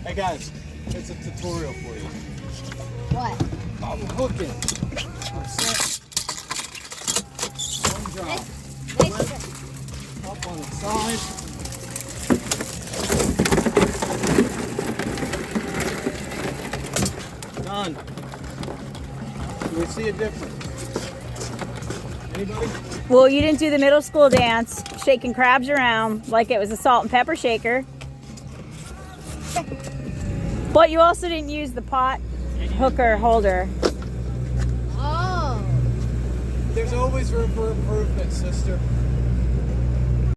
Hey guys, it's a tutorial for you. What? I'm hooking. I'm set. One drop. Up on the side. Done. Do we see a difference? Anybody? Well, you didn't do the middle school dance, shaking crabs around like it was a salt and pepper shaker. But you also didn't use the pot hooker holder. Oh. There's always room for improvement, sister.